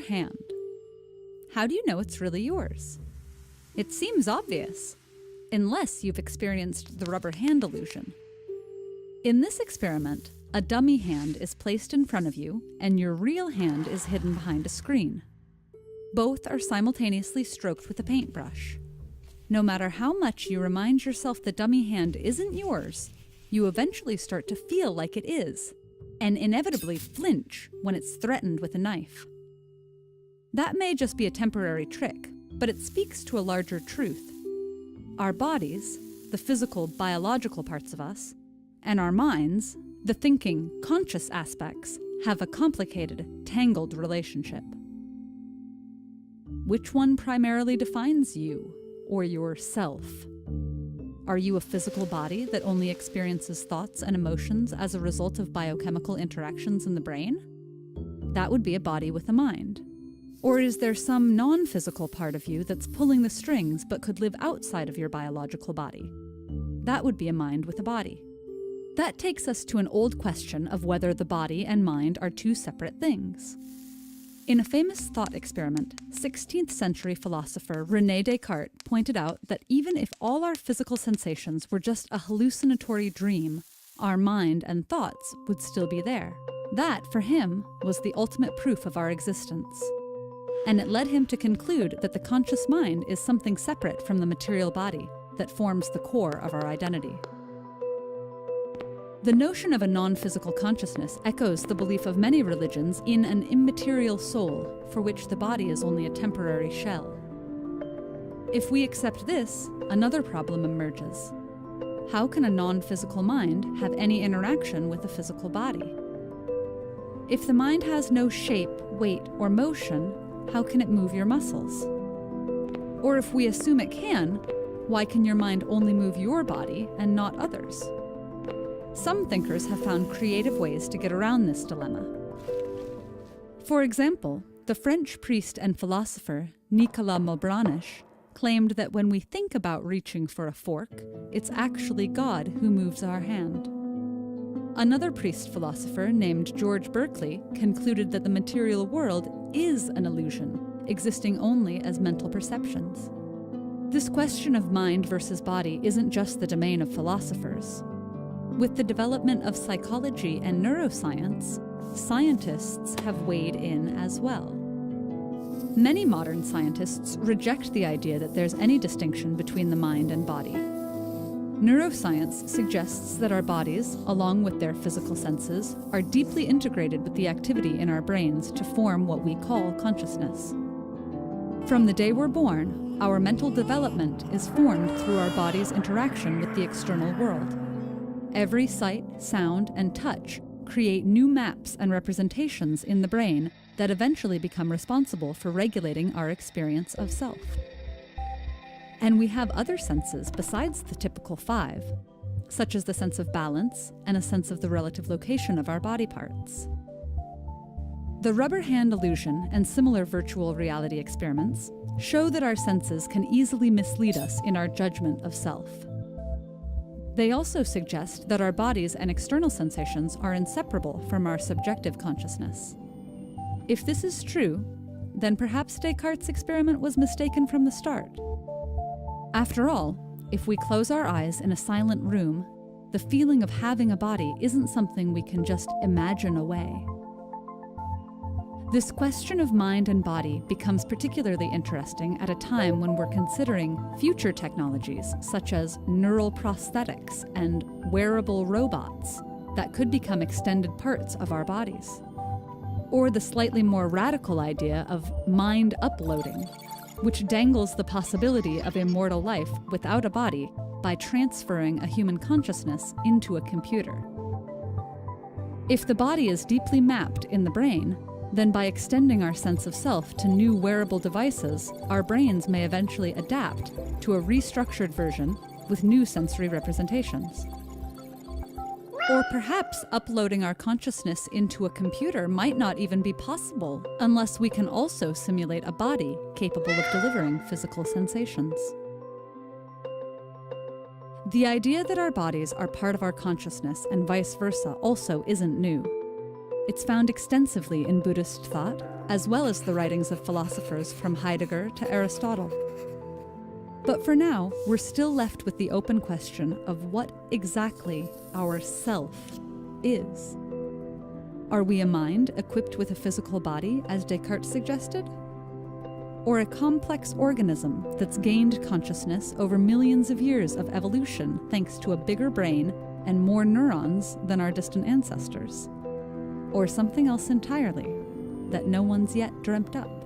hand. How do you know it's really yours? It seems obvious, unless you've experienced the rubber hand illusion. In this experiment, a dummy hand is placed in front of you and your real hand is hidden behind a screen. Both are simultaneously stroked with a paintbrush. No matter how much you remind yourself the dummy hand isn't yours, you eventually start to feel like it is, and inevitably flinch when it's threatened with a knife. That may just be a temporary trick, but it speaks to a larger truth. Our bodies, the physical, biological parts of us, and our minds, the thinking, conscious aspects, have a complicated, tangled relationship. Which one primarily defines you, or yourself? Are you a physical body that only experiences thoughts and emotions as a result of biochemical interactions in the brain? That would be a body with a mind. Or is there some non-physical part of you that's pulling the strings but could live outside of your biological body? That would be a mind with a body. That takes us to an old question of whether the body and mind are two separate things. In a famous thought experiment, 16th century philosopher René Descartes pointed out that even if all our physical sensations were just a hallucinatory dream, our mind and thoughts would still be there. That, for him, was the ultimate proof of our existence. And it led him to conclude that the conscious mind is something separate from the material body that forms the core of our identity. The notion of a non-physical consciousness echoes the belief of many religions in an immaterial soul for which the body is only a temporary shell. If we accept this, another problem emerges. How can a non-physical mind have any interaction with a physical body? If the mind has no shape, weight, or motion, how can it move your muscles? Or if we assume it can, why can your mind only move your body and not others? Some thinkers have found creative ways to get around this dilemma. For example, the French priest and philosopher Nicolas Malebranche claimed that when we think about reaching for a fork, it's actually God who moves our hand. Another priest-philosopher named George Berkeley concluded that the material world is an illusion, existing only as mental perceptions. This question of mind versus body isn't just the domain of philosophers. With the development of psychology and neuroscience, scientists have weighed in as well. Many modern scientists reject the idea that there's any distinction between the mind and body. Neuroscience suggests that our bodies, along with their physical senses, are deeply integrated with the activity in our brains to form what we call consciousness. From the day we're born, our mental development is formed through our body's interaction with the external world. Every sight, sound, and touch create new maps and representations in the brain that eventually become responsible for regulating our experience of self. And we have other senses besides the typical 5, such as the sense of balance and a sense of the relative location of our body parts. The rubber hand illusion and similar virtual reality experiments show that our senses can easily mislead us in our judgment of self. They also suggest that our bodies and external sensations are inseparable from our subjective consciousness. If this is true, then perhaps Descartes' experiment was mistaken from the start. After all, if we close our eyes in a silent room, the feeling of having a body isn't something we can just imagine away. This question of mind and body becomes particularly interesting at a time when we're considering future technologies such as neural prosthetics and wearable robots that could become extended parts of our bodies. Or the slightly more radical idea of mind uploading, which dangles the possibility of immortal life without a body by transferring a human consciousness into a computer. If the body is deeply mapped in the brain, then by extending our sense of self to new wearable devices, our brains may eventually adapt to a restructured version with new sensory representations. Or perhaps uploading our consciousness into a computer might not even be possible unless we can also simulate a body capable of delivering physical sensations. The idea that our bodies are part of our consciousness and vice versa also isn't new. It's found extensively in Buddhist thought, as well as the writings of philosophers from Heidegger to Aristotle. But for now, we're still left with the open question of what exactly our self is. Are we a mind equipped with a physical body, as Descartes suggested? Or a complex organism that's gained consciousness over millions of years of evolution thanks to a bigger brain and more neurons than our distant ancestors? Or something else entirely that no one's yet dreamt up?